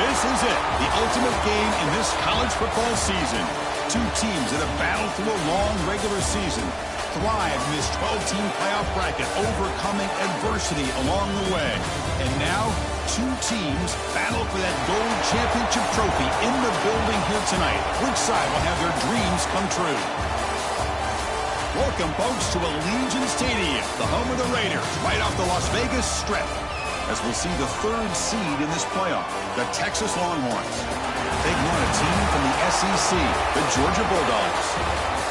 This is it, the ultimate game in this college football season. Two teams that have battled through a long regular season, thrived in this 12-team playoff bracket, overcoming adversity along the way. And now, two teams battle for that gold championship trophy in the building here tonight. Which side will have their dreams come true? Welcome, folks, to Allegiant Stadium, the home of the Raiders, right off the Las Vegas Strip, as we'll see the third seed in this playoff, the Texas Longhorns. Taking on a team from the SEC, the Georgia Bulldogs.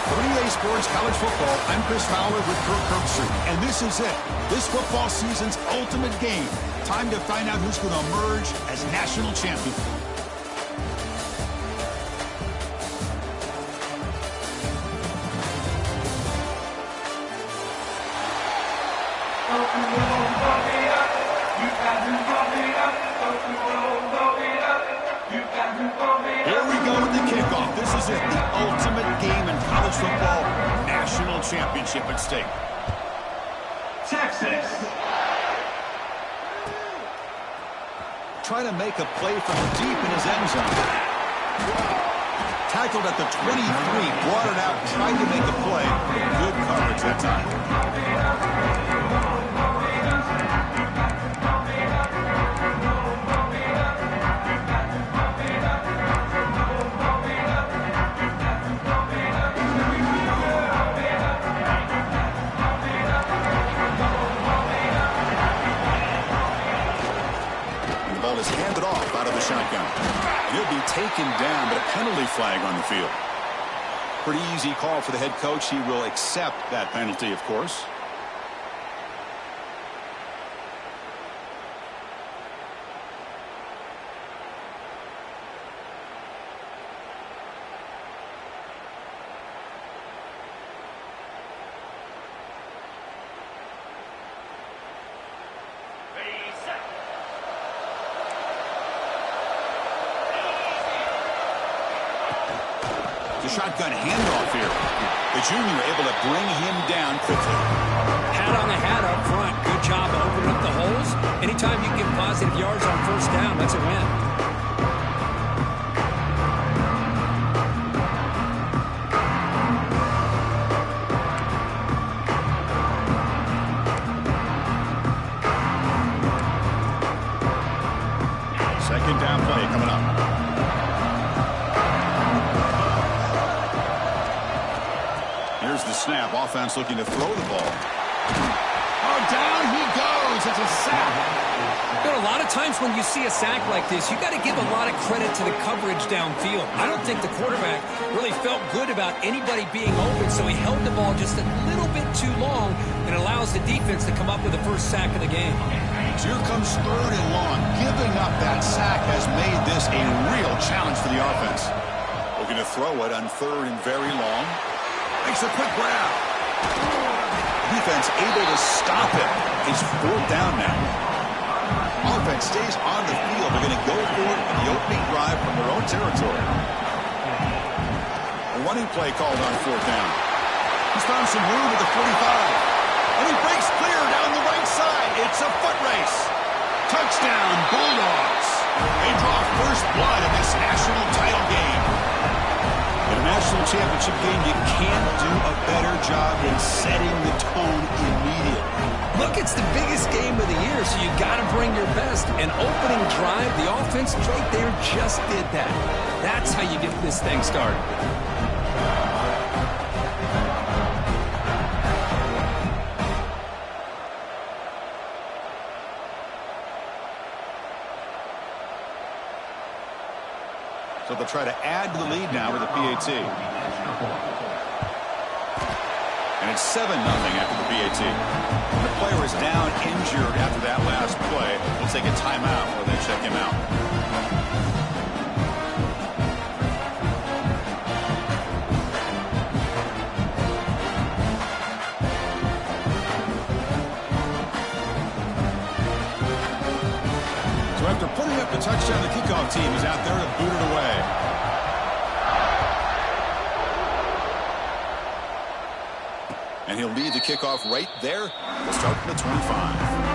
For EA Sports College Football, I'm Chris Fowler with Kirk Herbstreit, and this is it, this football season's ultimate game. Time to find out who's going to emerge as national champion. Here we go with the kickoff. This is it, the ultimate game in college football. National championship at stake. Texas. Trying to make a play from deep in his end zone. Tackled at the 23, brought it out, tried to make a play. Good coverage that time. Is handed off out of the shotgun. He'll be taken down, but a penalty flag on the field. Pretty easy call for the head coach. He will accept that penalty, of course. The shotgun handoff here. The junior able to bring him down quickly. Hat on the hat up front. Good job of opening up the holes. Anytime you get positive yards on first down, that's a win. Second down play coming up. Here's the snap. Offense looking to throw the ball. Oh, down he goes. It's a sack. You know, a lot of times when you see a sack like this, you got to give a lot of credit to the coverage downfield. I don't think the quarterback really felt good about anybody being open, so he held the ball just a little bit too long and allows the defense to come up with the first sack of the game. Here comes third and long. Giving up that sack has made this a real challenge for the offense. Looking to throw it on third and very long. Makes a quick grab. Defense able to stop it. It's fourth down now. Offense stays on the field. They're going to go for it in the opening drive from their own territory. A running play called on fourth down. He's found some room at the 45. And he breaks clear down the right side. It's a foot race. Touchdown, Bulldogs. They draw first blood in this national title game. In a national championship game, you can't do a better job than setting the tone immediately. Look, it's the biggest game of the year, so you got to bring your best. An opening drive, the offense right there just did that. That's how you get this thing started. So they'll try to add to the lead now with the PAT. And it's 7-0 after the PAT. The player is down injured after that last play. We'll take a timeout while they check him out. So after putting up the touchdown, the kickoff team is out there to boot it away. And he'll lead the kickoff right there. We'll start from the 25.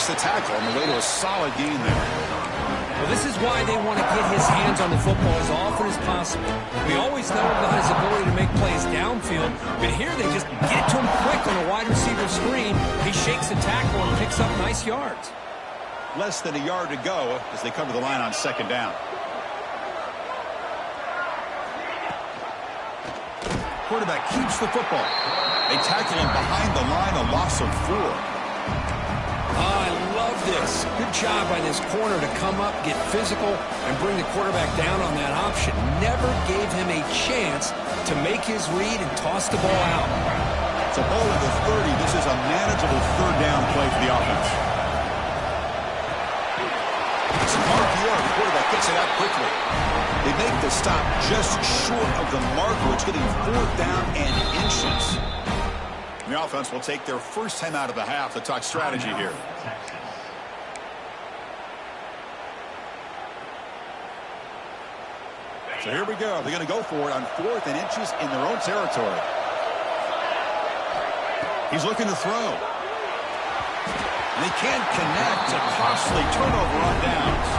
breaks the tackle on the way to a solid gain there. Well, this is why they want to get his hands on the football as often as possible. We always know about his ability to make plays downfield, but here they just get it to him quick on a wide receiver screen. He shakes the tackle and picks up nice yards. Less than a yard to go as they come to the line on second down. Quarterback keeps the football. They tackle him behind the line, a loss of 4. I love this. Good job by this corner to come up, get physical, and bring the quarterback down on that option. Never gave him a chance to make his read and toss the ball out. So ball at the 30. This is a manageable third down play for the offense. It's RPO. The quarterback gets it out quickly. They make the stop just short of the marker. It's getting 4th down and inches. The offense will take their first time out of the half to talk strategy here. So here we go. They're going to go for it on 4th and inches in their own territory. He's looking to throw. And they can't connect. A costly turnover on downs.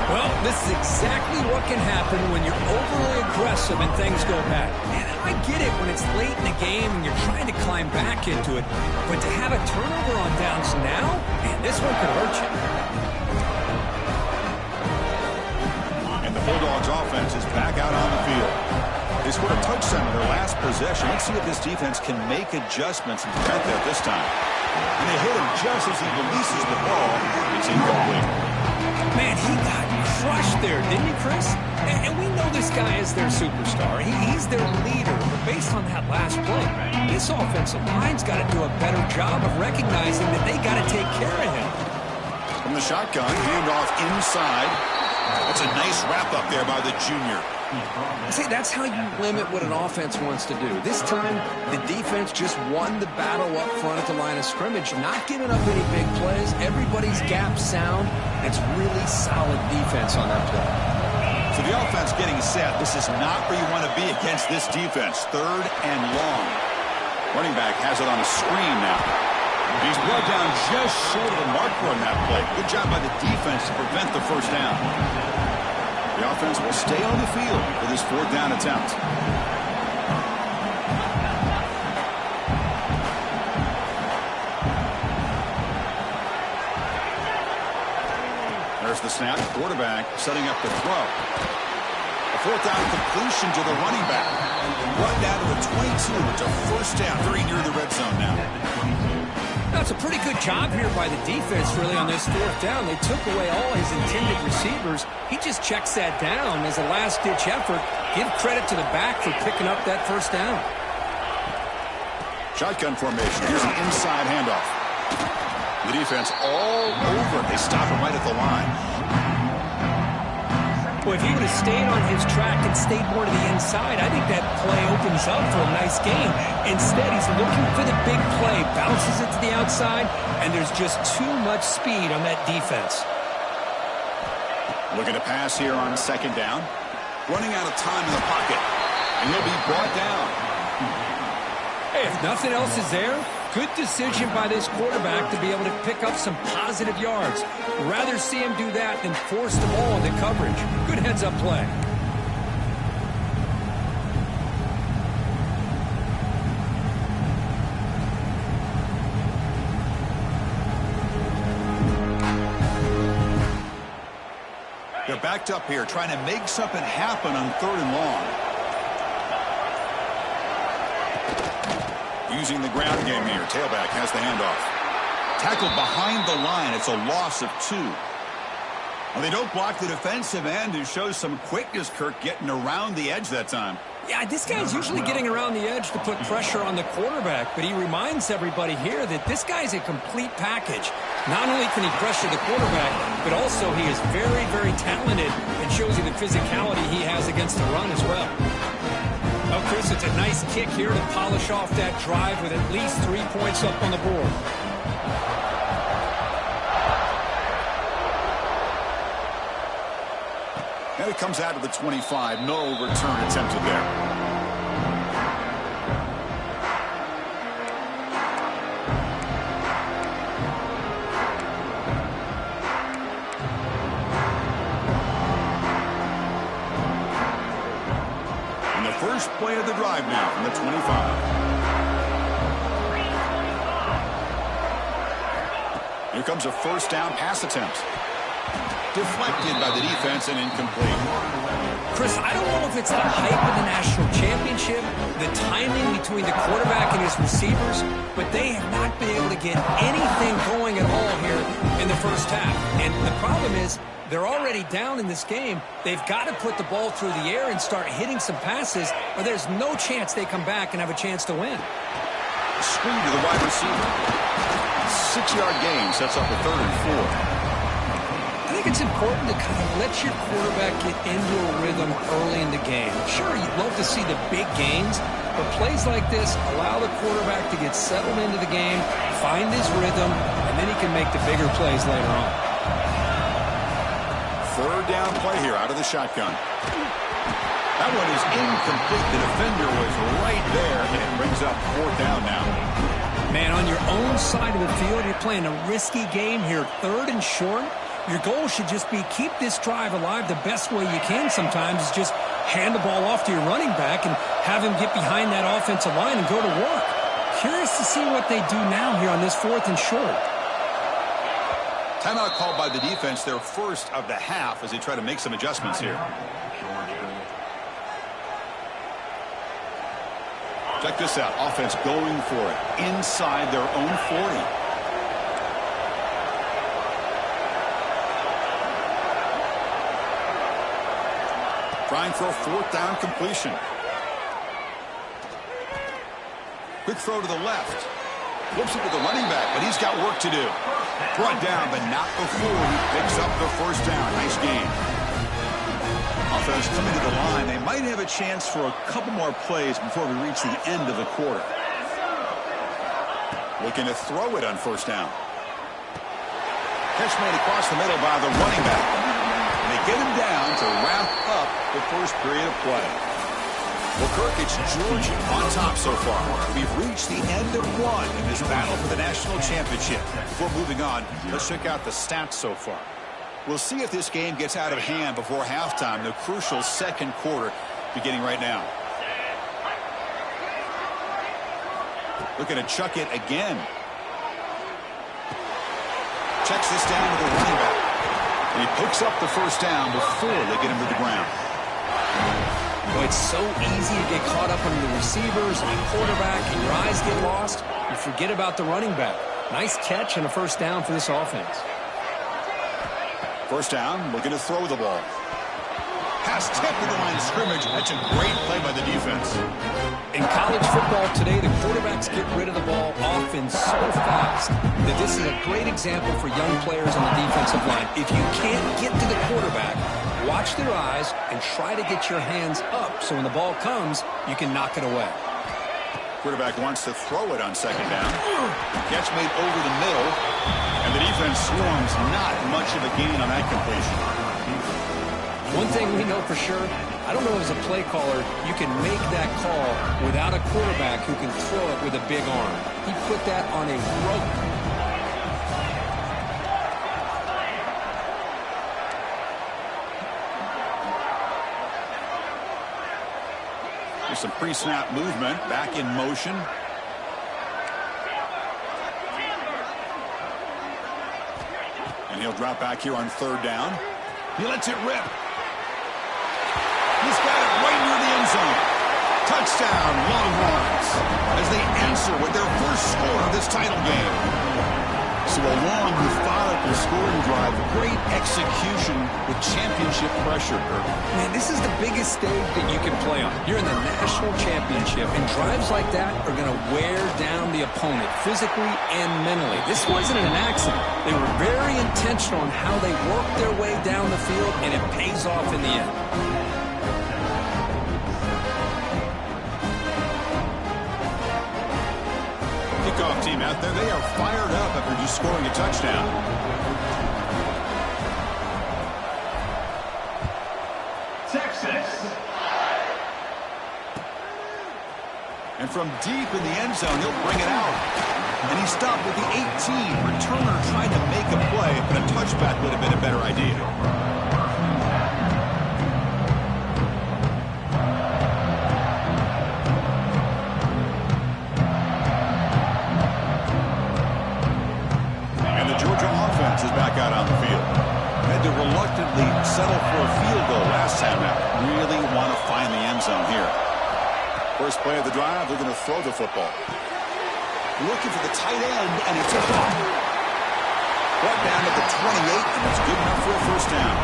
Well, this is exactly what can happen when you're overly aggressive and things go bad. And I get it when it's late in the game and you're trying to climb back into it. But to have a turnover on downs now, man, this one could hurt you. And the Bulldogs offense is back out on the field. They scored a touchdown in their last possession. Let's see if this defense can make adjustments and prevent that this time. And they hit him just as he releases the ball. It's incomplete. Man, he got crushed there, didn't he, Chris? And we know this guy is their superstar. He's their leader. But based on that last play, this offensive line's got to do a better job of recognizing that they got to take care of him. From the shotgun, handoff inside. That's a nice wrap-up there by the junior. See, that's how you limit what an offense wants to do. This time, the defense just won the battle up front at the line of scrimmage, not giving up any big plays. Everybody's gap sound. It's really solid defense on that play. So the offense getting set. This is not where you want to be against this defense. 3rd and long. Running back has it on a screen now. He's brought down just short of the marker on that play. Good job by the defense to prevent the first down. The offense will stay on the field for this 4th down attempt. There's the snap. Quarterback setting up the throw. A 4th down completion to the running back. Run down to the 22. It's a first down. Very near the red zone now. That's a pretty good job here by the defense, really, on this 4th down. They took away all his intended receivers. He just checks that down as a last-ditch effort. Give credit to the back for picking up that first down. Shotgun formation. Here's an inside handoff. The defense all over. They stop him right at the line. Well, if he would have stayed on his track and stayed more to the inside, I think that play opens up for a nice game. Instead, he's looking for the big play, bounces it to the outside, and there's just too much speed on that defense. Looking to pass here on 2nd down. Running out of time in the pocket. And he'll be brought down. Hey, if nothing else is there, good decision by this quarterback to be able to pick up some positive yards. Rather see him do that than force the ball into coverage. Good heads-up play. They're backed up here, trying to make something happen on 3rd and long. Using the ground game here. Tailback has the handoff. Tackled behind the line. It's a loss of 2. Well, they don't block the defensive end, who shows some quickness, Kirk, getting around the edge that time. Yeah, this guy's usually getting around the edge to put pressure on the quarterback, but he reminds everybody here that this guy's a complete package. Not only can he pressure the quarterback, but also he is very, very talented and shows you the physicality he has against the run as well. Oh, Chris, it's a nice kick here to polish off that drive with at least 3 points up on the board. And it comes out of the 25. No return attempted there. first play of the drive now from the 25. Here comes a first down pass attempt. Deflected by the defense and incomplete. Chris, I don't know if it's the hype of the national championship, the timing between the quarterback and his receivers, but they have not been able to get anything going at all here in the first half. And the problem is they're already down in this game. They've got to put the ball through the air and start hitting some passes, or there's no chance they come back and have a chance to win. Screen to the wide receiver. 6-yard gain sets up a 3rd and 4. I think it's important to kind of let your quarterback get into a rhythm early in the game. Sure, you'd love to see the big gains, but plays like this allow the quarterback to get settled into the game, find his rhythm, and then he can make the bigger plays later on. 3rd down play here out of the shotgun. That one is incomplete. The defender was right there, and it brings up 4th down now. Man, on your own side of the field, you're playing a risky game here. 3rd and short. Your goal should just be keep this drive alive the best way you can sometimes is just hand the ball off to your running back and have him get behind that offensive line and go to work. Curious to see what they do now here on this 4th and short. Timeout called by the defense, their first of the half as they try to make some adjustments here. Check this out. Offense going for it inside their own 40. Trying for a 4th down completion. Quick throw to the left. Flips it to the running back, but he's got work to do. Brought down, but not before he picks up the 1st down. Nice game. Offense coming to the line. They might have a chance for a couple more plays before we reach the end of the quarter. Looking to throw it on 1st down. Catch made across the middle by the running back. And they get him down to wrap up the first period of play. Well, Kirk, it's Georgia on top so far. We've reached the end of one in this battle for the national championship. Before moving on, let's check out the stats so far. We'll see if this game gets out of hand before halftime, the crucial 2nd quarter beginning right now. Looking to chuck it again. Checks this down to the running back. And he picks up the 1st down before they get him to the ground. Boy, it's so easy to get caught up on the receivers and the quarterback, and your eyes get lost. You forget about the running back. Nice catch and a 1st down for this offense. 1st down, looking to throw the ball. Pass tip to the line of scrimmage. That's a great play by the defense. In college football today, the quarterbacks get rid of the ball often so fast that this is a great example for young players on the defensive line. If you can't get to the quarterback, watch their eyes and try to get your hands up so when the ball comes, you can knock it away. Quarterback wants to throw it on 2nd down. Catch made over the middle, and the defense swarms. Not much of a gain on that completion. One thing we know for sure, I don't know as a play caller, you can make that call without a quarterback who can throw it with a big arm. He put that on a rope. There's some pre-snap movement, back in motion. And he'll drop back here on 3rd down. He lets it rip. He's got it right near the end zone. Touchdown, Longhorns, as they answer with their first score of this title game. So a long, methodical scoring drive, great execution with championship pressure. Man, this is the biggest stage that you can play on. You're in the national championship, and drives like that are going to wear down the opponent physically and mentally. This wasn't an accident. They were very intentional on how they worked their way down the field, and it pays off in the end. Kickoff team out there, they are fired up after just scoring a touchdown. Texas. And from deep in the end zone, he'll bring it out. And he stopped with the 18. Returner tried to make a play, but a touchback would have been a better idea. settle for a field goal last time out. Really want to find the end zone here. First play of the drive, they're going to throw the football. Looking for the tight end, and it's a ball. Brought down at the 28, and it's good enough for a first down.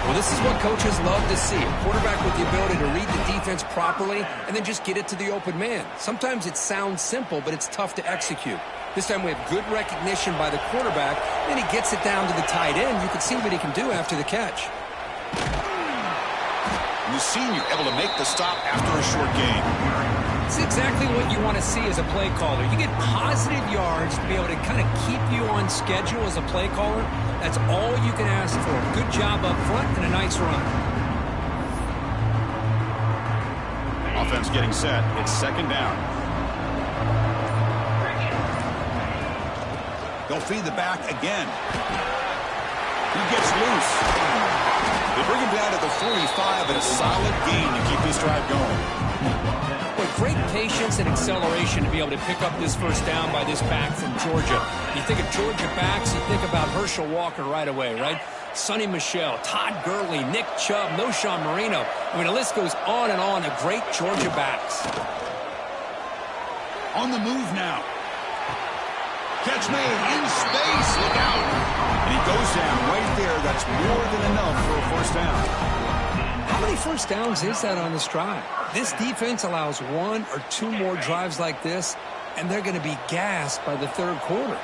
Well, this is what coaches love to see. A quarterback with the ability to read the defense properly and then just get it to the open man. Sometimes it sounds simple, but it's tough to execute. This time we have good recognition by the quarterback, and he gets it down to the tight end. You can see what he can do after the catch. And the senior able to make the stop after a short gain. It's exactly what you want to see as a play caller. You get positive yards to be able to kind of keep you on schedule as a play caller. That's all you can ask for. Good job up front and a nice run. Offense getting set. It's second down. They'll feed the back again. He gets loose. They bring him down to the 45 and a solid gain to keep this drive going. With great patience and acceleration to be able to pick up this first down by this back from Georgia. You think of Georgia backs, you think about Herschel Walker right away, right? Sonny Michel, Todd Gurley, Nick Chubb, Knowshon Moreno. I mean, the list goes on and on of great Georgia backs. On the move now. Catch made in space. Look out. And he goes down right there. That's more than enough for a first down. How many first downs is that on this drive? This defense allows one or two more drives like this, and they're going to be gassed by the third quarter.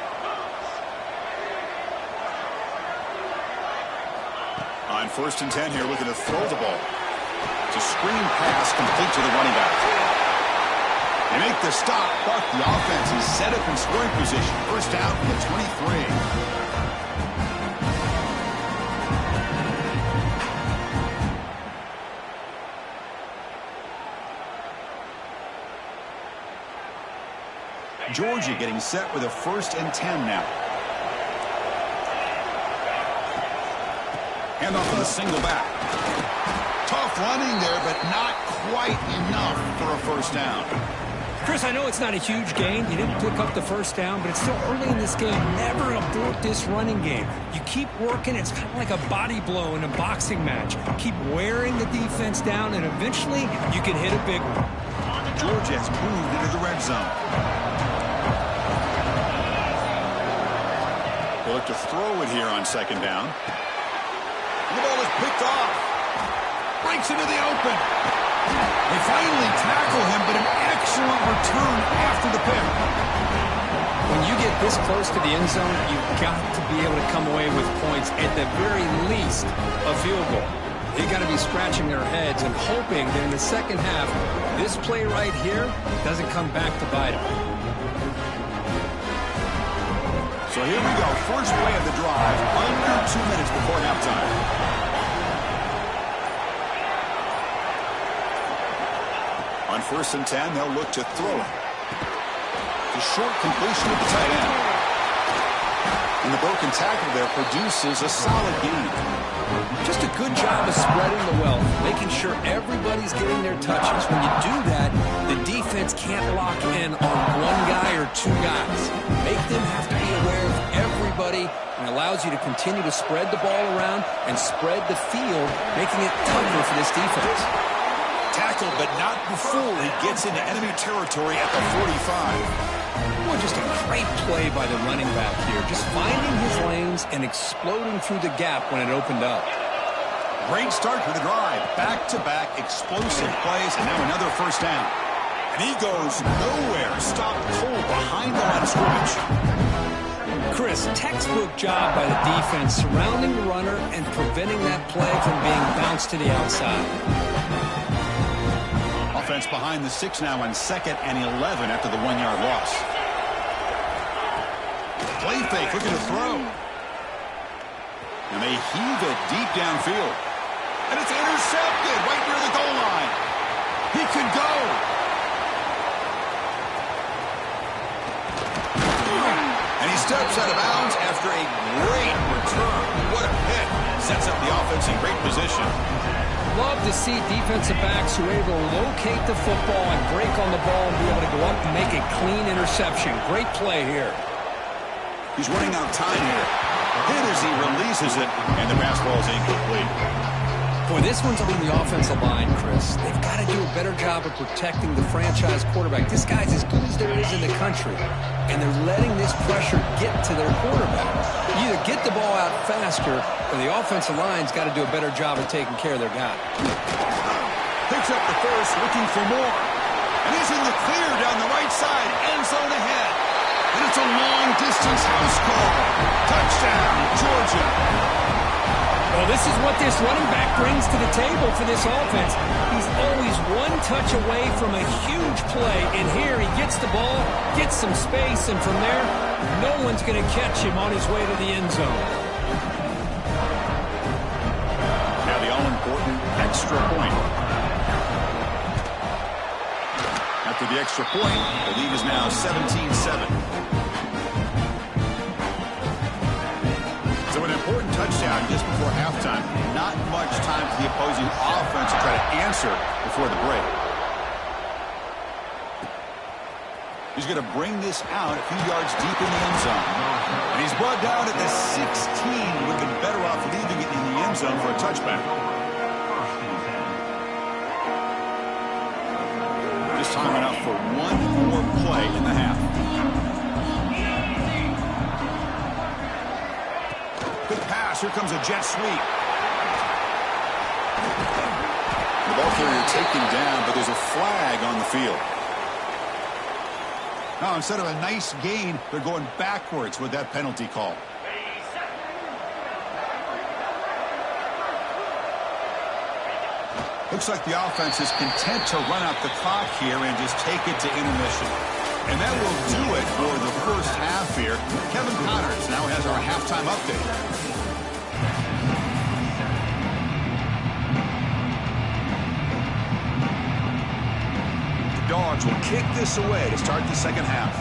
On 1st and 10 here, looking to throw the ball. It's a screen pass complete to the running back. They make the stop, but the offense is set up in scoring position. First down from the 23. Georgia getting set with a 1st and 10 now. Hand off to the single back. Tough running there, but not quite enough for a first down. Chris, I know it's not a huge gain. You didn't pick up the first down, but it's still early in this game. Never abort this running game. You keep working. It's kind of like a body blow in a boxing match. Keep wearing the defense down, and eventually you can hit a big one. Georgia has moved into the red zone. They'll look to throw it here on second down. The ball is picked off. Breaks into the open. They finally tackle him, but an excellent return after the pick. When you get this close to the end zone, you've got to be able to come away with points, at the very least, a field goal. They've got to be scratching their heads and hoping that in the second half, this play right here doesn't come back to bite them. So here we go. First play of the drive, under 2 minutes before halftime. On 1st and 10, they'll look to throw it. The short completion of the tight end. And the broken tackle there produces a solid gain. Just a good job of spreading the wealth, making sure everybody's getting their touches. When you do that, the defense can't lock in on one guy or two guys. Make them have to be aware of everybody, and allows you to continue to spread the ball around and spread the field, making it tougher for this defense. Tackled, but not before he gets into enemy territory at the 45. Well, just a great play by the running back here. Just finding his lanes and exploding through the gap when it opened up. Great start for the drive. Back-to-back explosive plays, and now another first down. And he goes nowhere. Stopped cold behind the line of scrimmage. Chris, textbook job by the defense surrounding the runner and preventing that play from being bounced to the outside. Offense behind the 6 now on 2nd and 11 after the 1-yard loss. Play fake, looking to throw. And they heave it deep downfield. And it's intercepted right near the goal line. He could go. And he steps out of bounds after a great return. What a hit. Sets up the offense in great position. Love to see defensive backs who are able to locate the football and break on the ball and be able to go up and make a clean interception. Great play here. He's running out of time here. Hit as he releases it, and the pass ball is incomplete. Boy, this one's on the offensive line, Chris. They've got to do a better job of protecting the franchise quarterback. This guy's as good as there is in the country, and they're letting this pressure get to their quarterback. You either get the ball out faster, or the offensive line's got to do a better job of taking care of their guy. Picks up the first, looking for more. And he's in the clear down the right side, end zone ahead. And it's a long-distance house call. Touchdown, Georgia. Well, this is what this running back brings to the table for this offense. He's always one touch away from a huge play, and here he gets the ball, gets some space, and from there, no one's going to catch him on his way to the end zone. Now the all-important extra point. After the extra point, the lead is now 17-7. So an important touchdown just before halftime. Not much time for the opposing offense to try to answer before the break. He's going to bring this out a few yards deep in the end zone. And he's brought down at the 16. Would have been better off leaving it in the end zone for a touchback. Just time enough for one more play in the half. Good pass. Here comes a jet sweep. The ball carrier taken down, but there's a flag on the field. Now, instead of a nice gain, they're going backwards with that penalty call. Looks like the offense is content to run out the clock here and just take it to intermission. And that will do it for the first half here. Kevin Connors now has our halftime update. The Dogs will kick this away to start the second half.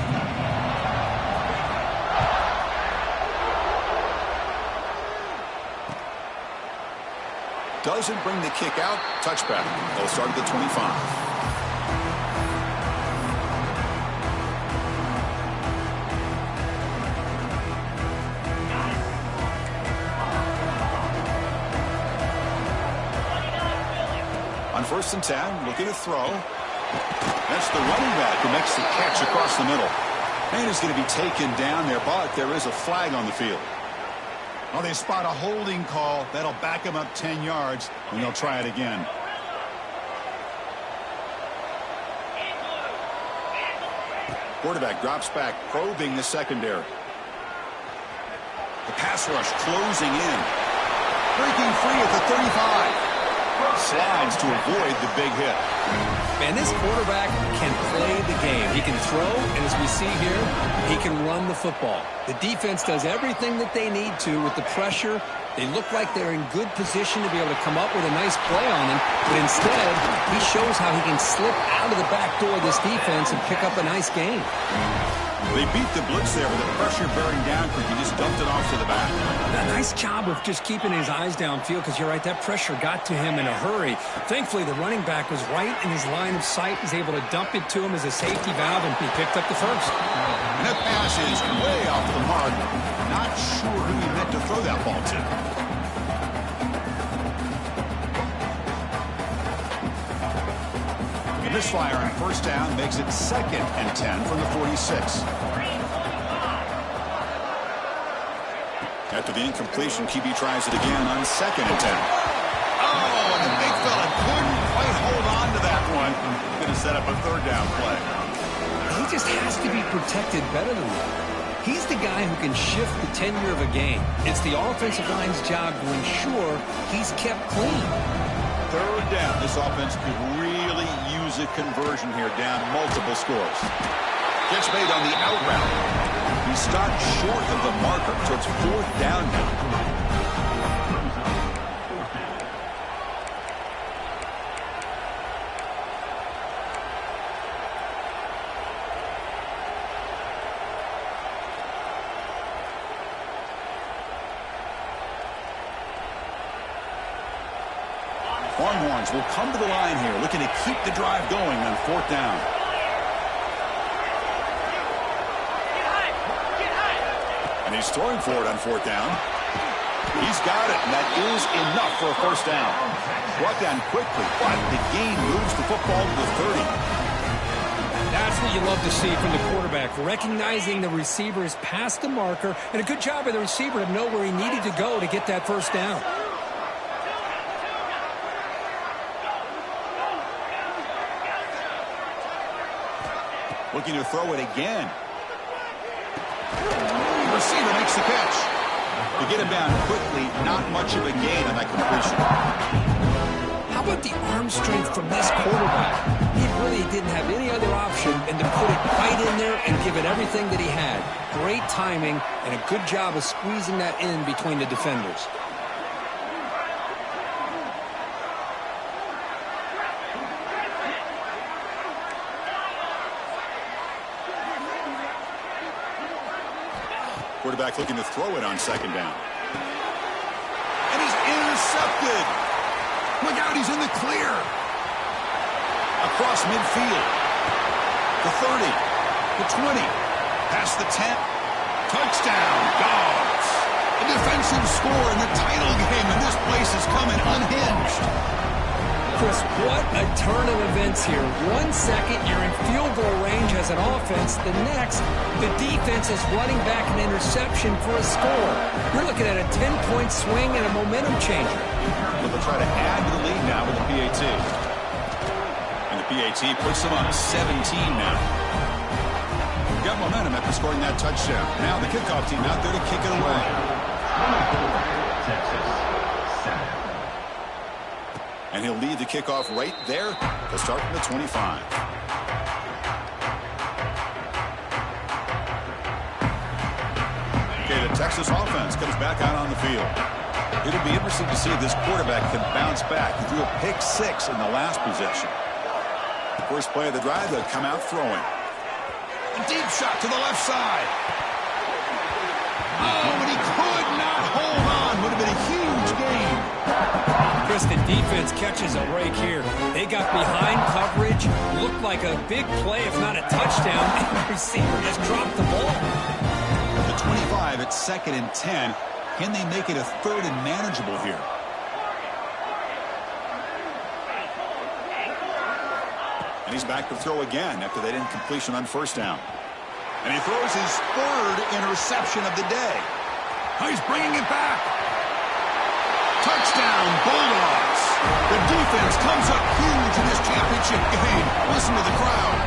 Doesn't bring the kick out. Touchback. They'll start at the 25. On 1st and 10, looking to throw. That's the running back who makes the catch across the middle. And is going to be taken down there, but there is a flag on the field. Well, they spot a holding call. That'll back him up 10 yards, and they'll try it again. Quarterback drops back, probing the secondary. The pass rush closing in. Breaking free at the 35. Slides to avoid the big hit. Man, this quarterback can play the game. He can throw, and as we see here, he can run the football. The defense does everything that they need to with the pressure. They look like they're in good position to be able to come up with a nice play on him, but instead, he shows how he can slip out of the back door of this defense and pick up a nice gain. They beat the blitz there with the pressure bearing down. He just dumped it off to the back. A nice job of just keeping his eyes downfield, because you're right, that pressure got to him in a hurry. Thankfully, the running back was right in his line of sight. He's able to dump it to him as a safety valve, and he picked up the first. And that pass is way off the mark. Not sure who he meant to throw that ball to. Misfire on 1st down makes it 2nd and 10 from the 46. After the incompletion, QB tries it again on 2nd and 10. Oh, and the big fella couldn't quite hold on to that one. Going to set up a 3rd down play. He just has to be protected better than that. He's the guy who can shift the tenure of a game. It's the offensive line's job to ensure he's kept clean. 3rd down. This offense could really use a conversion here, down multiple scores. Catch made on the out route. He stopped short of the marker, so it's 4th down now. Longhorns will come to the line here, looking to keep the drive going on 4th down. And he's throwing for it on fourth down. He's got it, and that is enough for a first down. Brought down quickly, but the gain moves the football to the 30. That's what you love to see from the quarterback, recognizing the receiver is past the marker, and a good job of the receiver to know where he needed to go to get that first down. Looking to throw it again. The receiver makes the catch. To get him down quickly, not much of a gain on that completion. How about the arm strength from this quarterback? He really didn't have any other option than to put it right in there and give it everything that he had. Great timing and a good job of squeezing that in between the defenders. Quarterback looking to throw it on second down. And he's intercepted. Look out, he's in the clear. Across midfield. The 30. The 20. Past the 10. Touchdown, Dogs. A defensive score in the title game, and this place is coming unhinged. Chris, what a turn of events here. 1 second, you're in field goal range as an offense. The next, the defense is running back an interception for a score. You're looking at a 10-point swing and a momentum changer. They'll try to add to the lead now with the PAT. And the PAT puts them on 17 now. Got momentum after scoring that touchdown. Now the kickoff team out there to kick it away. And he'll lead the kickoff right there. They'll start from the 25. Okay, the Texas offense comes back out on the field. It'll be interesting to see if this quarterback can bounce back. He threw a pick 6 in the last possession. First play of the drive, they'll come out throwing. A deep shot to the left side. Oh, but he could not hold on. Would have been a huge gain. Chris, the defense catches a break here. They got behind coverage, looked like a big play, if not a touchdown, and the receiver just dropped the ball. At the 25, it's 2nd and 10. Can they make it a 3rd and manageable here? And he's back to throw again after that incompletion on first down. And he throws his 3rd interception of the day. Oh, he's bringing it back. Touchdown, Bulldogs. The defense comes up huge in this championship game. Listen to the crowd.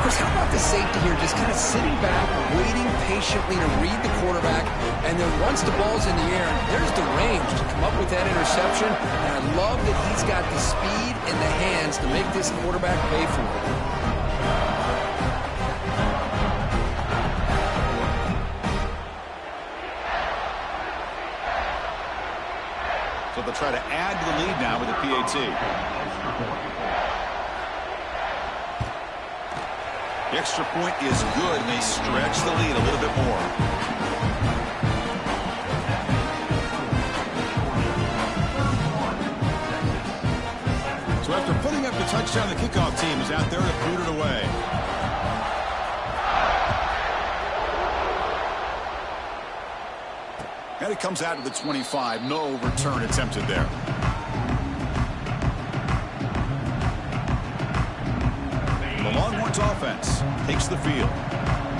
Chris, how about the safety here? Just kind of sitting back, waiting patiently to read the quarterback, and then once the ball's in the air, there's the range to come up with that interception. And I love that he's got the speed and the hands to make this quarterback pay for it. So they'll try to add to the lead now with the PAT. The extra point is good, and they stretch the lead a little bit more. So after putting up the touchdown, the kickoff team is out there to boot it away. And it comes out to the 25. No return attempted there. The Longhorns offense takes the field.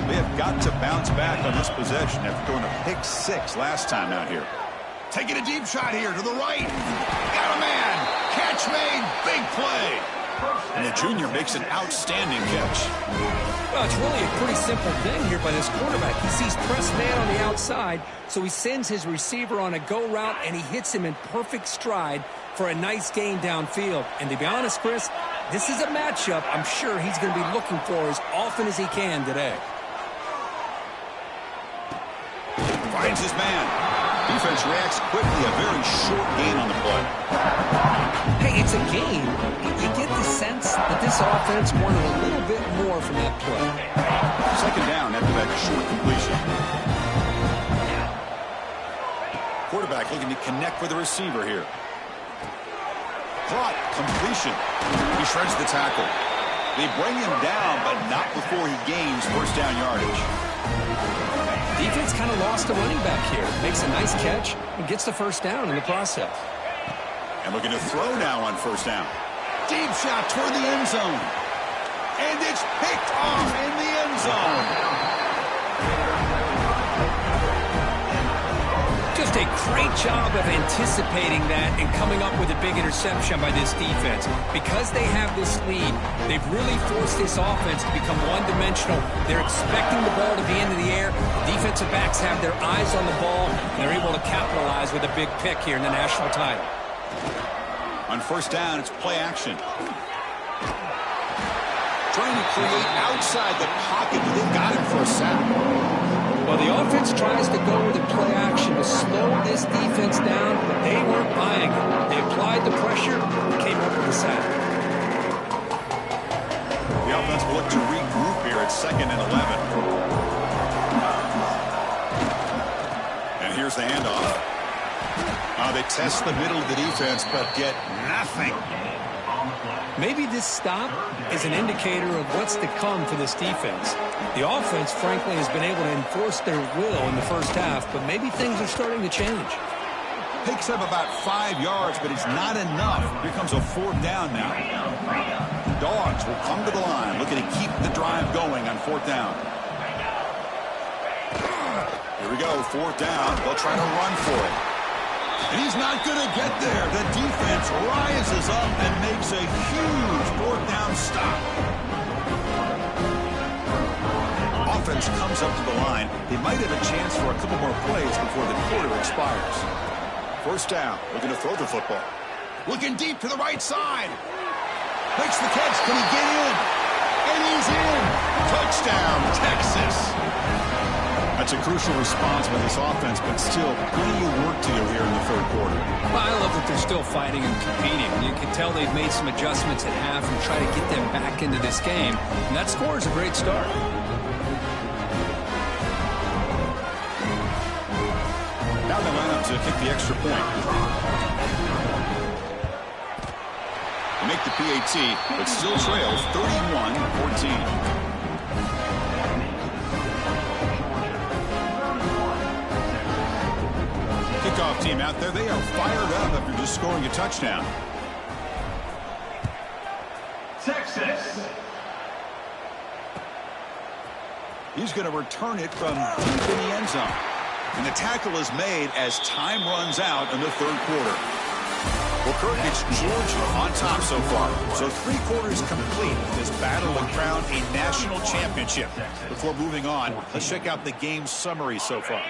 They have got to bounce back on this possession after throwing a pick 6 last time out here. Taking a deep shot here to the right. Got a man. Catch made. Big play. And the junior makes an outstanding catch. Well, it's really a pretty simple thing here by this quarterback. He sees press man on the outside, so he sends his receiver on a go route, and he hits him in perfect stride for a nice gain downfield. And to be honest, Chris, this is a matchup I'm sure he's going to be looking for as often as he can today. Finds his man. Defense reacts quickly. A very short gain on the play. Hey, it's a game. You get the sense that this offense wanted a little bit more from that play. Second down after that short completion. Quarterback looking to connect with the receiver here. Caught. Completion. He shreds the tackle. They bring him down, but not before he gains first down yardage. Defense kind of lost a running back here. Makes a nice catch and gets the first down in the process. And looking to throw now on first down. Deep shot toward the end zone. And it's picked off in the end zone. Just a great job of anticipating that and coming up with a big interception by this defense. Because they have this lead, they've really forced this offense to become one-dimensional. They're expecting the ball to be into the air. Defensive backs have their eyes on the ball, and they're able to capitalize with a big pick here in the national title. On first down, it's play action. Trying to create outside the pocket, but they've got him for a sack. Well, the offense tries to go with a play action to slow this defense down, but they weren't buying it. They applied the pressure and came up with a sack. The offense will look to regroup here at 2nd and 11. And here's the handoff. They test the middle of the defense, but get nothing. Maybe this stop is an indicator of what's to come for this defense. The offense, frankly, has been able to enforce their will in the first half, but maybe things are starting to change. Picks up about 5 yards, but it's not enough. Here comes a 4th down now. Dogs will come to the line, looking to keep the drive going on 4th down. Here we go, 4th down. They'll try to run for it. And he's not going to get there. The defense rises up and makes a huge 4th down stop. Offense comes up to the line. They might have a chance for a couple more plays before the quarter expires. First down. Looking to throw the football. Looking deep to the right side. Makes the catch. Can he get in? And he's in. Touchdown, Texas. That's a crucial response by this offense, but still plenty of work to do here in the third quarter. Well, I love that they're still fighting and competing. You can tell they've made some adjustments at half and try to get them back into this game. And that score is a great start. Now they line up to kick the extra point. They make the PAT, but still trails 31-14. Kickoff team out there. They are fired up after just scoring a touchdown. Texas. He's going to return it from deep in the end zone. And the tackle is made as time runs out in the third quarter. Well, Kirk, it's Georgia on top so far. So 3 quarters complete in this battle to crown a national championship. Before moving on, let's check out the game summary so far.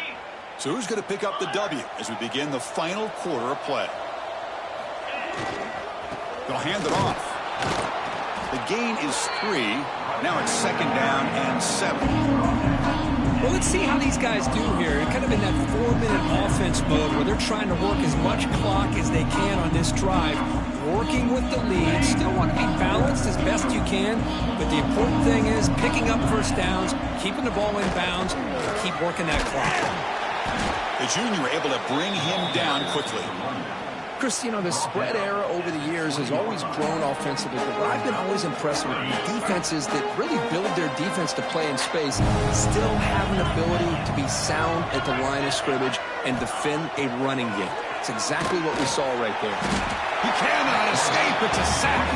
So who's going to pick up the W as we begin the final quarter of play? They'll hand it off. The gain is 3. Now it's 2nd down and 7. Well, let's see how these guys do here. Kind of in that 4-minute offense mode where they're trying to work as much clock as they can on this drive, working with the lead. Still want to be balanced as best you can, but the important thing is picking up first downs, keeping the ball in bounds, and keep working that clock. The junior able to bring him down quickly. Chris, you know, the spread era over the years has always grown offensively, but what I've been always impressed with defenses that really build their defense to play in space still have an ability to be sound at the line of scrimmage and defend a running game. It's exactly what we saw right there. He cannot escape. It's a sack.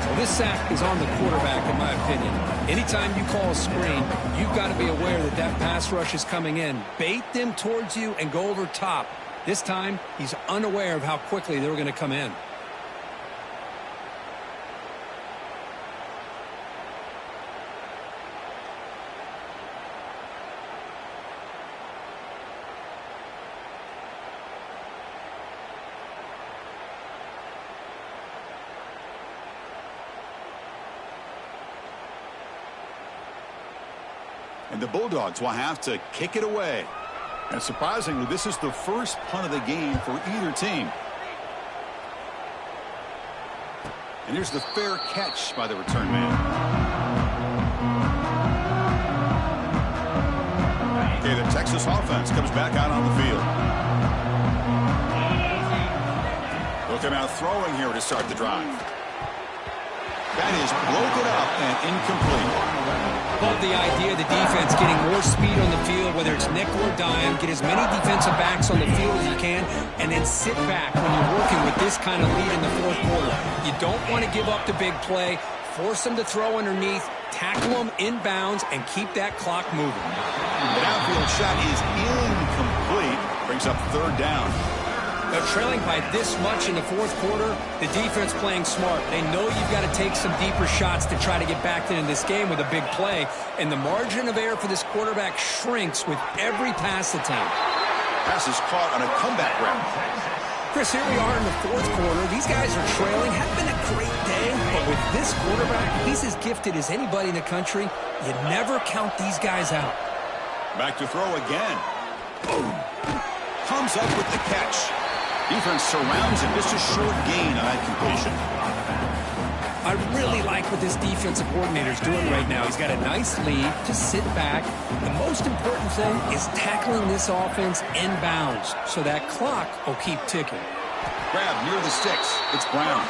Well, this sack is on the quarterback, in my opinion. Anytime you call a screen, you've got to be aware that that pass rush is coming in. Bait them towards you and go over top. This time, he's unaware of how quickly they were going to come in. And the Bulldogs will have to kick it away. And surprisingly, this is the first punt of the game for either team. And here's the fair catch by the return man. Okay, the Texas offense comes back out on the field. They'll come out throwing here to start the drive. Back That is broken up and incomplete. Love the idea of the defense getting more speed on the field, whether it's nickel or dime, get as many defensive backs on the field as you can, and then sit back when you're working with this kind of lead in the fourth quarter. You don't want to give up the big play, force them to throw underneath, tackle them inbounds, and keep that clock moving. The downfield shot is incomplete. Brings up third down. They're trailing by this much in the fourth quarter. The defense playing smart. They know you've got to take some deeper shots to try to get back into this game with a big play. And the margin of error for this quarterback shrinks with every pass attempt. Pass is caught on a comeback route. Chris, here we are in the fourth quarter. These guys are trailing. Hasn't been a great day, but with this quarterback, he's as gifted as anybody in the country. You never count these guys out. Back to throw again. Boom. Comes up with the catch. Defense surrounds him. Just a short gain on that completion. I really like what this defensive coordinator is doing right now. He's got a nice lead. Just sit back. The most important thing is tackling this offense inbounds so that clock will keep ticking. Grab near the sticks. It's Brown.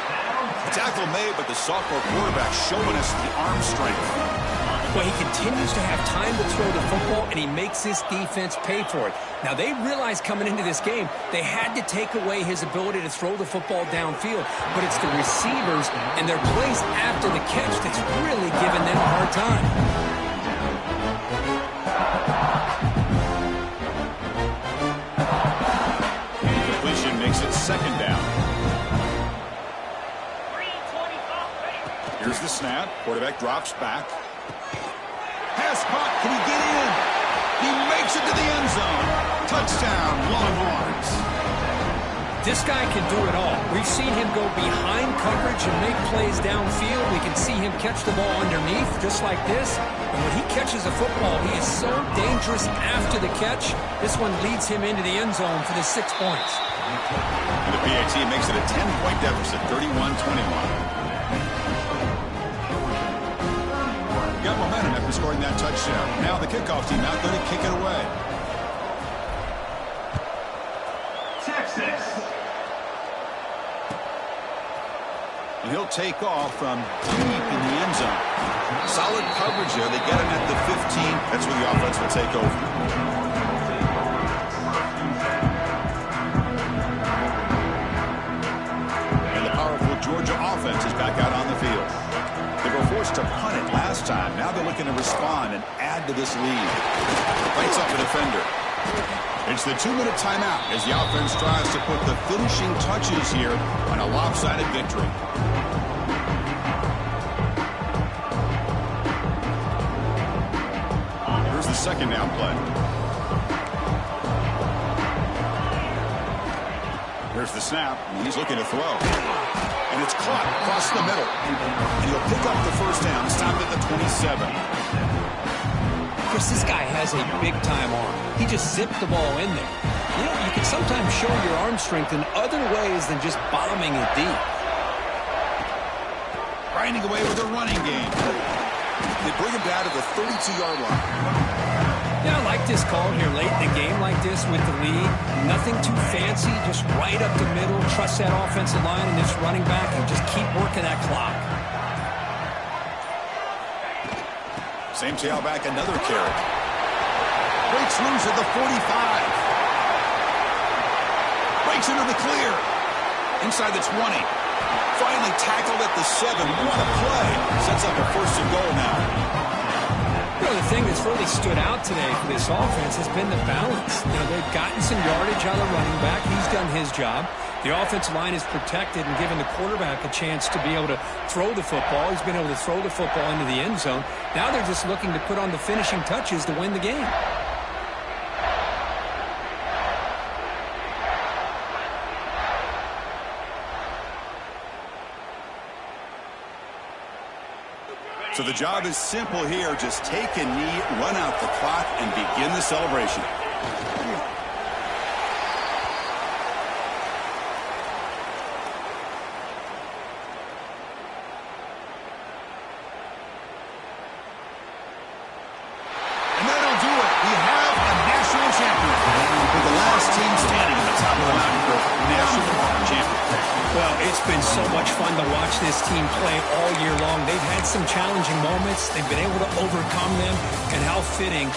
The tackle made, but the sophomore quarterback showing us the arm strength. Well, he continues to have time to throw the football, and he makes this defense pay for it. Now, they realized coming into this game, they had to take away his ability to throw the football downfield, but it's the receivers and their plays after the catch that's really giving them a hard time. Completion makes it second down. Here's the snap. Quarterback drops back. Pass caught. Can he get in? He makes it to the end zone. Touchdown, Longhorns. This guy can do it all. We've seen him go behind coverage and make plays downfield. We can see him catch the ball underneath just like this. And when he catches a football, he is so dangerous after the catch. This one leads him into the end zone for the 6 points. And the PAT makes it a 10-point deficit, 31-21. Got momentum after scoring that touchdown. Now the kickoff team out there to kick it away. Texas. And he'll take off from deep in the end zone. Solid coverage there. They get him at the 15. That's where the offense will take over. And the powerful Georgia offense is back out on the field. They were forced to punt it last time. Now they're looking to respond and add to this lead. Fights up a defender. It's the 2-minute timeout as the offense tries to put the finishing touches here on a lopsided victory. Here's the second down play. Here's the snap. He's looking to throw. And it's caught across the middle. And he'll pick up the first down, stop at the 27. Chris, this guy has a big-time arm. He just zipped the ball in there. You know, you can sometimes show your arm strength in other ways than just bombing it deep. Grinding away with a running game. They bring him down to the 32-yard line. Yeah, I like this call here late in the game like this with the lead. Nothing too fancy, just right up the middle. Trust that offensive line and this running back and just keep working that clock. Same tailback, another carry. Breaks loose at the 45. Breaks into the clear. Inside the 20. Finally tackled at the 7. What a play. Sets up a first and goal now. You know, the thing that's really stood out today for this offense has been the balance. You know, they've gotten some yardage out of the running back. He's done his job. The offensive line is protected and given the quarterback a chance to be able to throw the football. He's been able to throw the football into the end zone. Now they're just looking to put on the finishing touches to win the game. So the job is simple here. Just take a knee, run out the clock, and begin the celebration. And that'll do it. We have a national champion. With the last team standing at the top of the mountain for national championship. Well, it's been so much fun to watch this team play all year long. along. They've had some challenging moments. They've been able to overcome them. And how fitting